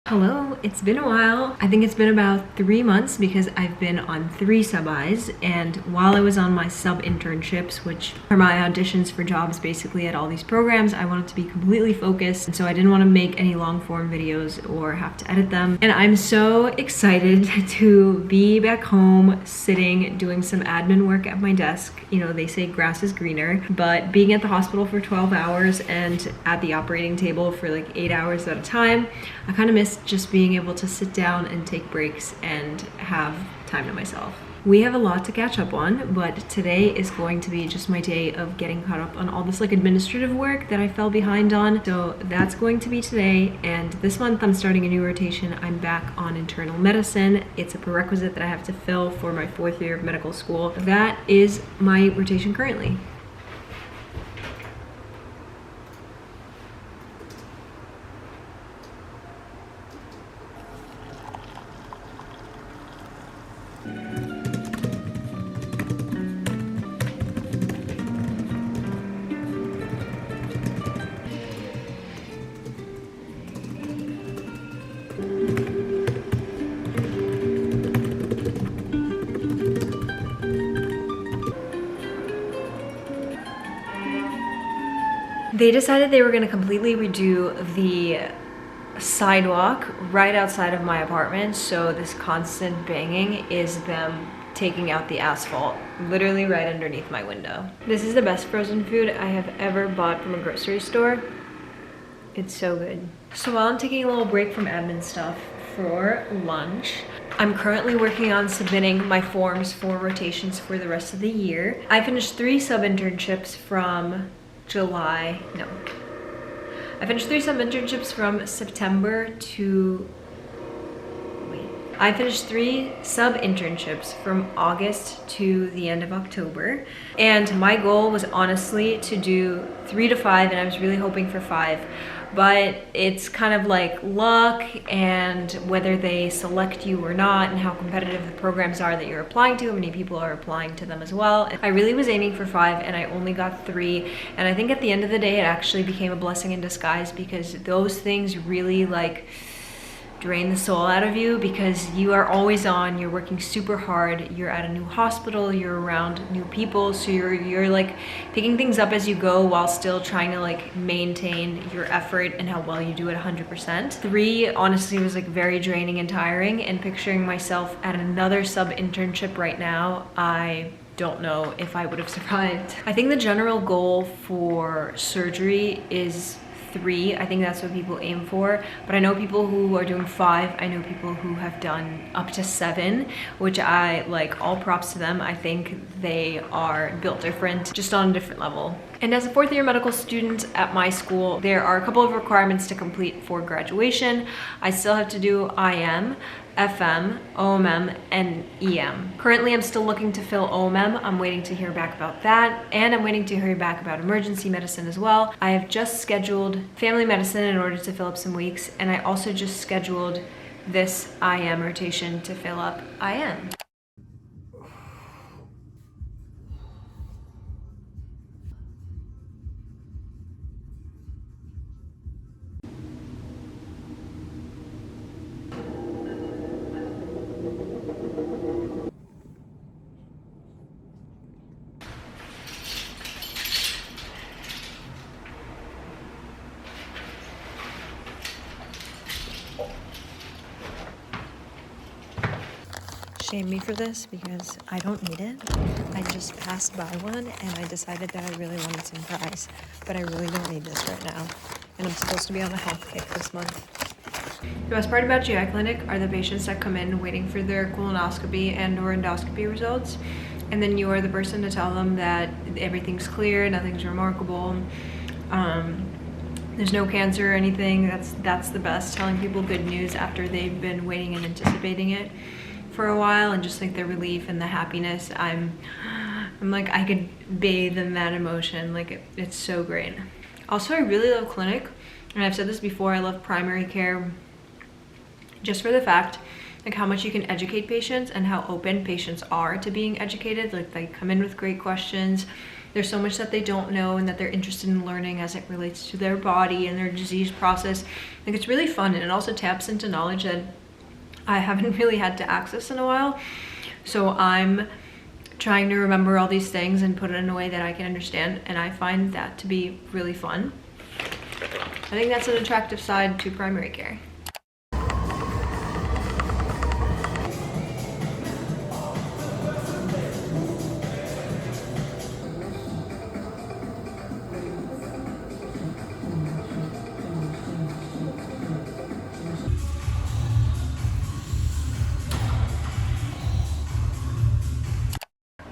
Hello, it's been a while. I think it's been about 3 months because I've been on 3 sub-Is, and while I was on my sub-internships, which are my auditions for jobs basically at all these programs, I wanted to be completely focused, and so I didn't want to make any long-form videos or have to edit them. And I'm so excited to be back home sitting doing some admin work at my desk. You know, they say grass is greener, but being at the hospital for 12 hours and at the operating table for like 8 hours at a time, I kind of missed just being able to sit down and take breaks and have time to myself. We have a lot to catch up on, but today is going to be just my day of getting caught up on all this like administrative work that I fell behind on. So that's going to be today, and this month I'm starting a new rotation. I'm back on internal medicine. It's a prerequisite that I have to fill for my 4th year of medical school. That is my rotation currently. They decided they were going to completely redo the sidewalk right outside of my apartment, so this constant banging is them taking out the asphalt literally right underneath my window. This is the best frozen food I have ever bought from a grocery store. It's so good. So while I'm taking a little break from admin stuff for lunch, I'm currently working on submitting my forms for rotations for the rest of the year. I finished 3 sub-internships from I finished 3 sub-internships from September to, I finished 3 sub-internships from August to the end of October. And my goal was honestly to do 3 to 5, and I was really hoping for 5. But it's kind of like luck and whether they select you or not and how competitive the programs are that you're applying to, how many people are applying to them as well. I really was aiming for 5 and I only got 3. And I think at the end of the day, it actually became a blessing in disguise because those things really like drain the soul out of you because you are always on, you're working super hard, you're at a new hospital, you're around new people, so you're like picking things up as you go while still trying to like maintain your effort and how well you do it 100%. 3 honestly was like very draining and tiring, and picturing myself at another sub-internship right now, I don't know if I would have survived. I think the general goal for surgery is 3. I think that's what people aim for, but I know people who are doing 5. I know people who have done up to 7, which I like. All props to them. I think they are built different, just on a different level. And as a 4th year medical student at my school, there are a couple of requirements to complete for graduation. I still have to do IM, FM, OMM, and EM. Currently, I'm still looking to fill OMM. I'm waiting to hear back about that, and I'm waiting to hear back about emergency medicine as well. I have just scheduled family medicine in order to fill up some weeks, and I also just scheduled this IM rotation to fill up IM. Shame me for this because I don't need it. I just passed by one and I decided that I really wanted some fries, but I really don't need this right now. And I'm supposed to be on a health kick this month. The best part about GI clinic are the patients that come in waiting for their colonoscopy and or endoscopy results. And then you are the person to tell them that everything's clear, nothing's remarkable. There's no cancer or anything. That's the best, telling people good news after they've been waiting and anticipating it for a while, and just like the relief and the happiness. I'm like, I could bathe in that emotion. Like it's so great. Also, I really love clinic, and I've said this before, I love primary care just for the fact like how much you can educate patients and how open patients are to being educated. Like they come in with great questions. there's so much that they don't know and that they're interested in learning as it relates to their body and their disease process. Like, it's really fun, and it also taps into knowledge that I haven't really had to access in a while. So I'm trying to remember all these things and put it in a way that I can understand, and I find that to be really fun. I think that's an attractive side to primary care.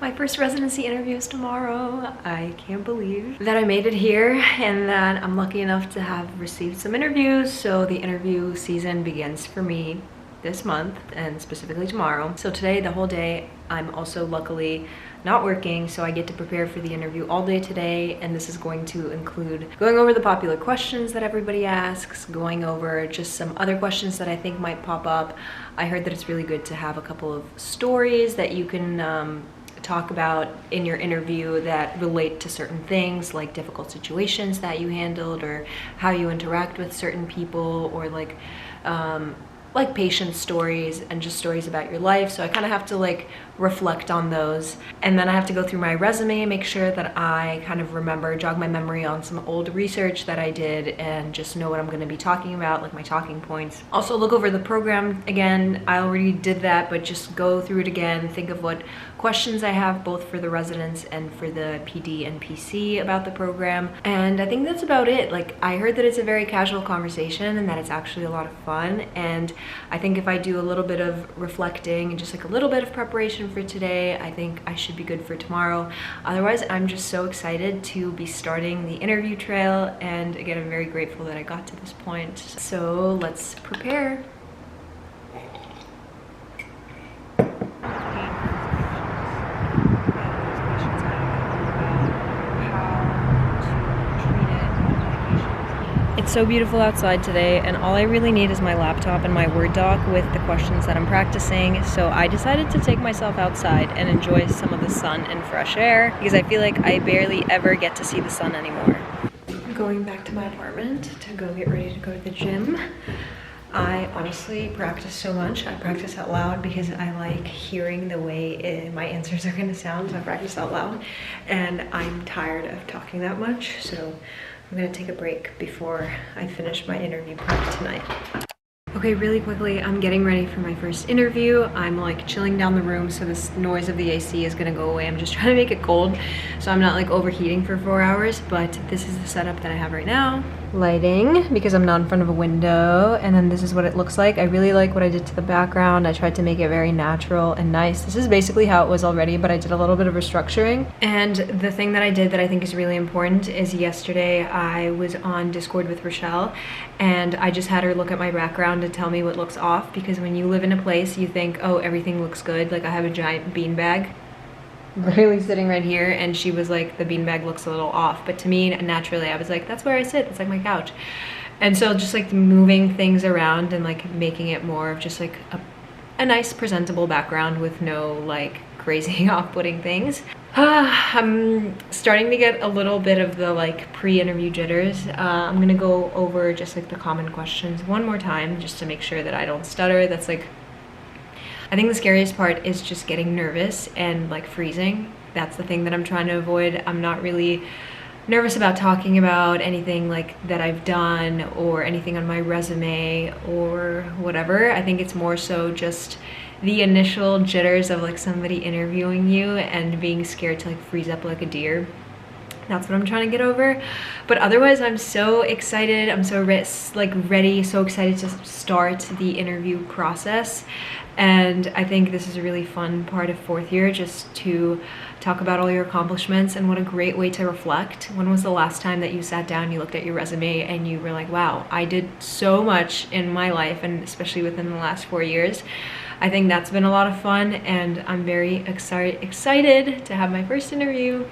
My first residency interview is tomorrow. I can't believe that I made it here and that I'm lucky enough to have received some interviews. So the interview season begins for me this month, and specifically tomorrow. So today, the whole day, I'm also luckily not working, so I get to prepare for the interview all day today, and this is going to include going over the popular questions that everybody asks, going over just some other questions that I think might pop up. I heard that it's really good to have a couple of stories that you can talk about in your interview that relate to certain things, like difficult situations that you handled, or how you interact with certain people, or like patient stories and just stories about your life. So I kind of have to like reflect on those, and then I have to go through my resume and make sure that I kind of remember, jog my memory on some old research that I did, and just know what I'm going to be talking about, like my talking points. Also look over the program again. I already did that, but just go through it again, think of what questions I have both for the residents and for the PD and PC about the program. And I think that's about it. Like, I heard that it's a very casual conversation and that it's actually a lot of fun, and I think if I do a little bit of reflecting and just like a little bit of preparation for today, I think I should be good for tomorrow. Otherwise, I'm just so excited to be starting the interview trail, and again, I'm very grateful that I got to this point. So let's prepare. It's so beautiful outside today, and all I really need is my laptop and my Word doc with the questions that I'm practicing. So I decided to take myself outside and enjoy some of the sun and fresh air, because I feel like I barely ever get to see the sun anymore. I'm going back to my apartment to go get ready to go to the gym. I honestly practice so much. I practice out loud because I like hearing the way my answers are going to sound, so I practice out loud, and I'm tired of talking that much, so I'm gonna take a break before I finish my interview prep tonight. Okay, really quickly, I'm getting ready for my first interview. I'm like chilling down the room, so this noise of the AC is gonna go away. I'm just trying to make it cold, so I'm not like overheating for 4 hours, but this is the setup that I have right now. Lighting, because I'm not in front of a window, and then this is what it looks like. I really like what I did to the background. I tried to make it very natural and nice. This is basically how it was already, but I did a little bit of restructuring. And the thing that I did that I think is really important is yesterday I was on Discord with Rochelle, and I just had her look at my background to tell me what looks off, because when you live in a place, you think, oh, everything looks good. Like, I have a giant beanbag really sitting right here, and she was like, the beanbag looks a little off. But to me, naturally, I was like, that's where I sit. It's like my couch. And so just like moving things around and like making it more of just like a nice presentable background with no like crazy off-putting things. I'm starting to get a little bit of the like pre-interview jitters. I'm gonna go over just like the common questions one more time just to make sure that I don't stutter. That's like, I think the scariest part is just getting nervous and like freezing. That's the thing that I'm trying to avoid. I'm not really nervous about talking about anything like that I've done or anything on my resume or whatever. I think it's more so just the initial jitters of like somebody interviewing you and being scared to like freeze up like a deer. That's what I'm trying to get over. But otherwise, I'm so excited. I'm so ready, so excited to start the interview process. And I think this is a really fun part of 4th year, just to talk about all your accomplishments, and what a great way to reflect. When was the last time that you sat down, you looked at your resume, and you were like, wow, I did so much in my life, and especially within the last 4 years. I think that's been a lot of fun, and I'm very excited to have my first interview.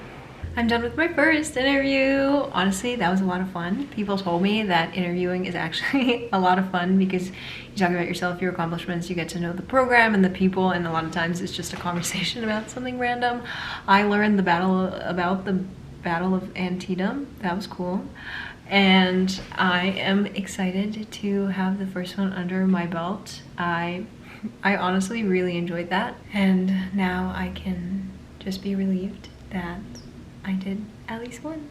I'm done with my first interview. Honestly, that was a lot of fun. People told me that interviewing is actually a lot of fun because you talk about yourself, your accomplishments, you get to know the program and the people, and a lot of times it's just a conversation about something random. I learned about the Battle of Antietam. That was cool. And I am excited to have the first one under my belt. I honestly really enjoyed that. And now I can just be relieved that I did at least one.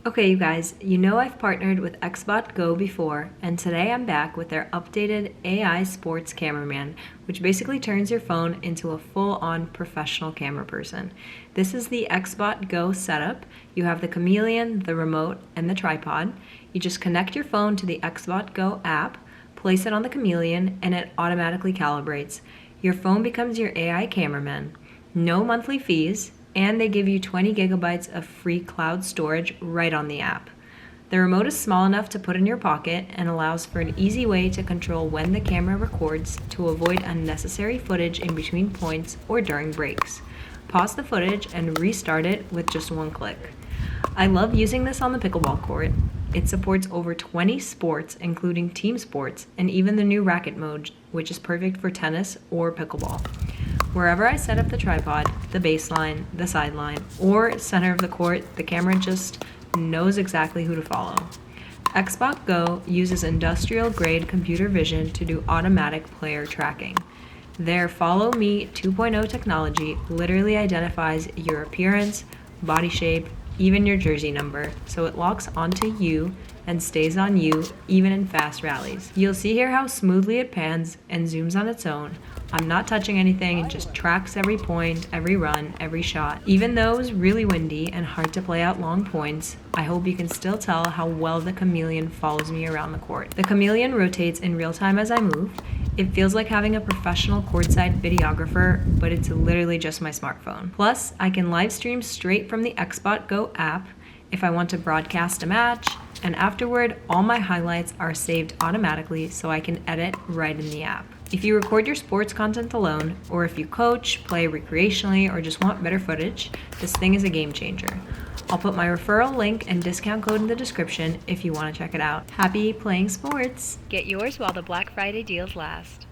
Okay, you guys, you know I've partnered with XbotGo before, and today I'm back with their updated AI sports cameraman, which basically turns your phone into a full-on professional camera person. This is the XbotGo setup. You have the chameleon, the remote, and the tripod. You just connect your phone to the XbotGo app, place it on the chameleon, and it automatically calibrates. Your phone becomes your AI cameraman. No monthly fees, and they give you 20 gigabytes of free cloud storage right on the app. The remote is small enough to put in your pocket and allows for an easy way to control when the camera records to avoid unnecessary footage in between points or during breaks. Pause the footage and restart it with just one click. I love using this on the pickleball court. It supports over 20 sports, including team sports, and even the new racket mode, which is perfect for tennis or pickleball. Wherever I set up the tripod, the baseline, the sideline, or center of the court, the camera just knows exactly who to follow. XbotGo uses industrial-grade computer vision to do automatic player tracking. Their Follow Me 2.0 technology literally identifies your appearance, body shape, even your jersey number, so it locks onto you and stays on you even in fast rallies. You'll see here how smoothly it pans and zooms on its own. I'm not touching anything, it just tracks every point, every run, every shot. Even though it was really windy and hard to play out long points, I hope you can still tell how well the chameleon follows me around the court. The chameleon rotates in real time as I move. It feels like having a professional courtside videographer, but it's literally just my smartphone. Plus, I can live stream straight from the XbotGo app if I want to broadcast a match, and afterward, all my highlights are saved automatically so I can edit right in the app. If you record your sports content alone, or if you coach, play recreationally, or just want better footage, this thing is a game changer. I'll put my referral link and discount code in the description if you want to check it out. Happy playing sports! Get yours while the Black Friday deals last.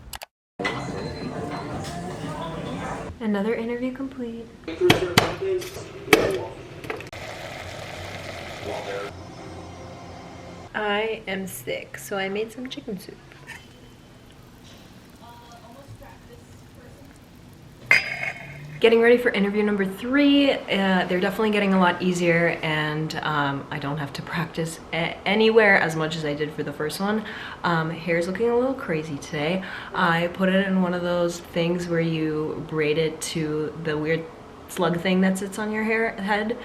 Another interview complete. I am sick, so I made some chicken soup. Getting ready for interview number 3. They're definitely getting a lot easier, and I don't have to practice anywhere as much as I did for the first one. Hair's looking a little crazy today. I put it in one of those things where you braid it to the weird slug thing that sits on your head.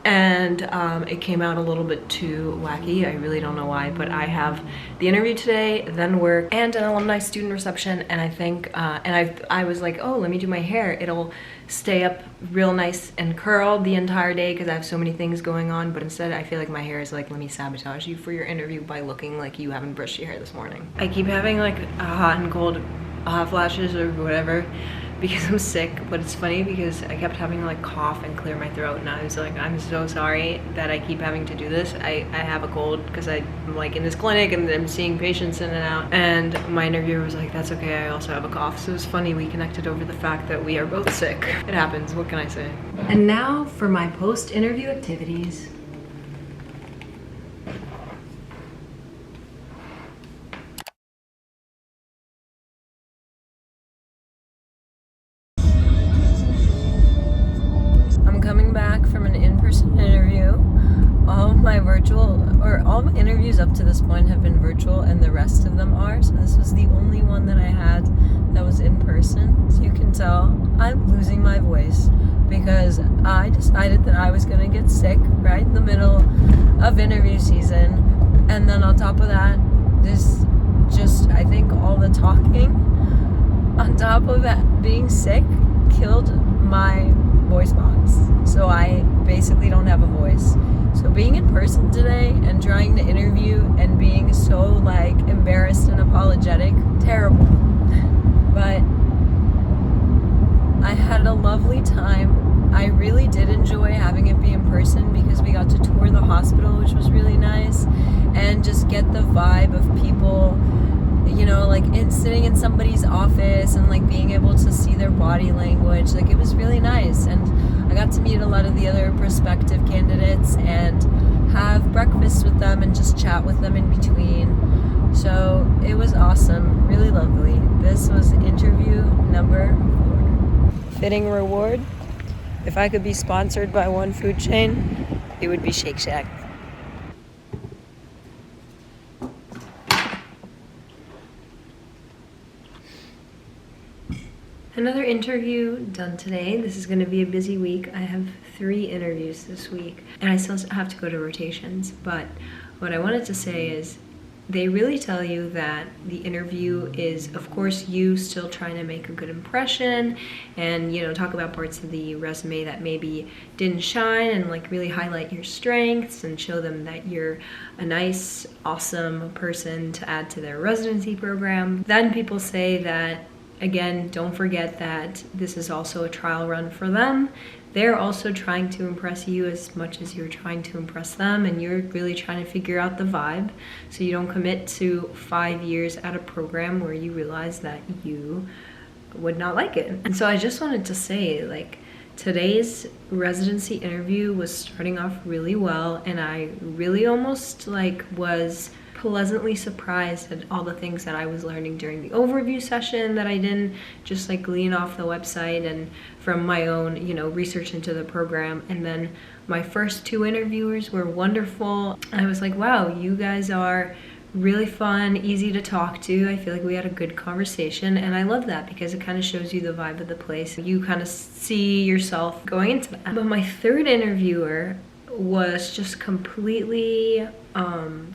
And it came out a little bit too wacky. I really don't know why, but I have the interview today, then work, and an alumni student reception, and I think, I was like, oh, let me do my hair. It'll stay up real nice and curled the entire day because I have so many things going on, but instead I feel like my hair is like, let me sabotage you for your interview by looking like you haven't brushed your hair this morning. I keep having like hot and cold hot flashes or whatever because I'm sick, but it's funny because I kept having to like cough and clear my throat, and I was like, I'm so sorry that I keep having to do this. I have a cold because I'm like in this clinic and I'm seeing patients in and out, and my interviewer was like, that's okay, I also have a cough. So it was funny, we connected over the fact that we are both sick. It happens, what can I say? And now for my post-interview activities. Coming back from an in-person interview. All my interviews up to this point have been virtual, and the rest of them are, so this was the only one that I had that was in person. So you can tell I'm losing my voice because I decided that I was gonna get sick right in the middle of interview season, and then on top of that, I think all the talking on top of that being sick killed my voice box, so I basically don't have a voice. So being in person today and trying to interview and being so like embarrassed and apologetic, terrible. But I had a lovely time I really did enjoy having it be in person because we got to tour the hospital, which was really nice, and just get the vibe of people, you know, like sitting in somebody's office and like being able to see their body language. Like, it was really nice, and I got to meet a lot of the other prospective candidates and have breakfast with them and just chat with them in between. So it was awesome, really lovely. This was interview number 4. Fitting reward: if I could be sponsored by one food chain, it would be Shake Shack. Another interview done today. This is going to be a busy week. I have 3 interviews this week, and I still have to go to rotations. But what I wanted to say is, they really tell you that the interview is, of course, you still trying to make a good impression and, you know, talk about parts of the resume that maybe didn't shine and like really highlight your strengths and show them that you're a nice, awesome person to add to their residency program. Then people say that, again, don't forget that this is also a trial run for them. They're also trying to impress you as much as you're trying to impress them, and you're really trying to figure out the vibe so you don't commit to 5 years at a program where you realize that you would not like it. And so I just wanted to say, like, today's residency interview was starting off really well, and I really almost like was pleasantly surprised at all the things that I was learning during the overview session that I didn't just like glean off the website and from my own, you know, research into the program. And then my first 2 interviewers were wonderful. I was like, wow, you guys are really fun, easy to talk to. I feel like we had a good conversation, and I love that because it kind of shows you the vibe of the place. You kind of see yourself going into that. But my 3rd interviewer was just completely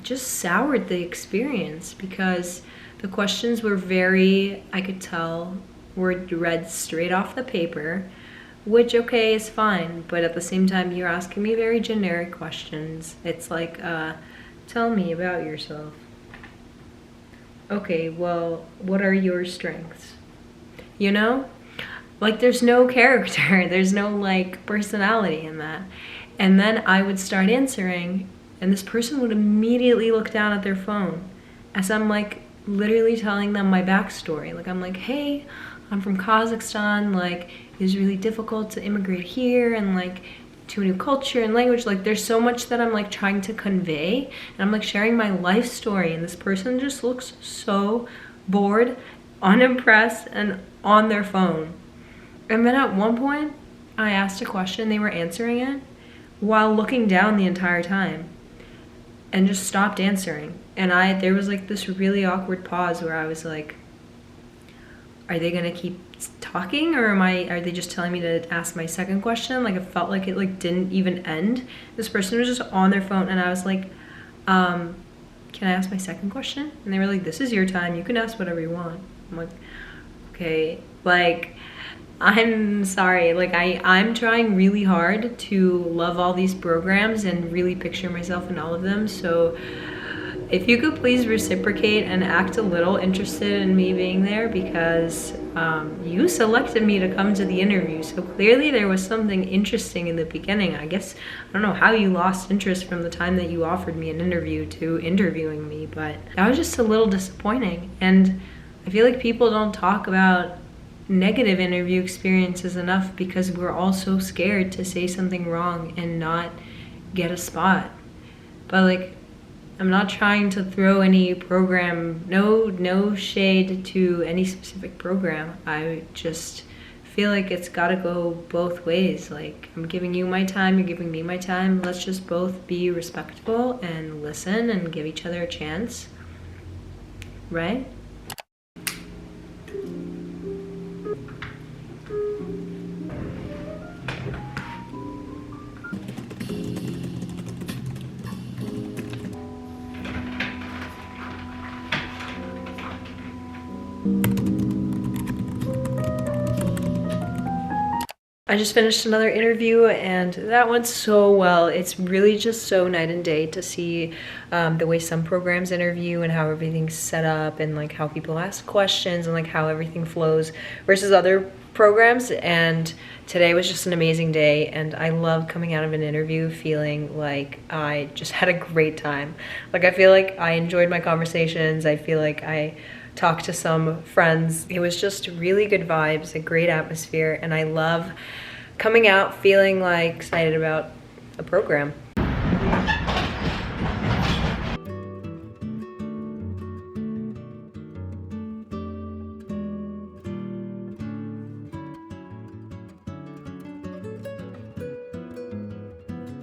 just soured the experience because the questions were very, I could tell, were read straight off the paper, which, okay, is fine, but at the same time you're asking me very generic questions. It's like, tell me about yourself. Okay, well, what are your strengths? You know, like, there's no character, there's no like personality in that. And then I would start answering, and this person would immediately look down at their phone as I'm like literally telling them my backstory. Like, I'm like, hey, I'm from Kazakhstan, like it was really difficult to immigrate here and like to a new culture and language. Like, there's so much that I'm like trying to convey, and I'm like sharing my life story, and this person just looks so bored, unimpressed, and on their phone. And then at one point I asked a question, they were answering it while looking down the entire time and just stopped answering. And there was like this really awkward pause where I was like, are they gonna keep talking, or are they just telling me to ask my second question? Like, it felt like it like didn't even end. This person was just on their phone, and I was like, can I ask my second question? And they were like, this is your time, you can ask whatever you want. I'm like, okay, like, I'm sorry, like I'm trying really hard to love all these programs and really picture myself in all of them. So if you could please reciprocate and act a little interested in me being there, because you selected me to come to the interview. So clearly there was something interesting in the beginning. I guess, I don't know how you lost interest from the time that you offered me an interview to interviewing me, but that was just a little disappointing. And I feel like people don't talk about negative interview experiences enough because we're all so scared to say something wrong and not get a spot. But like, I'm not trying to throw any program, no shade to any specific program. I just feel like it's gotta go both ways. Like, I'm giving you my time, you're giving me my time. Let's just both be respectful and listen and give each other a chance, right? I just finished another interview and that went so well. It's really just so night and day to see the way some programs interview and how everything's set up and like how people ask questions and like how everything flows versus other programs. And today was just an amazing day, and I love coming out of an interview feeling like I just had a great time. Like I feel like I enjoyed my conversations. I feel like I talked to some friends. It was just really good vibes, a great atmosphere, and I love coming out feeling like excited about a program.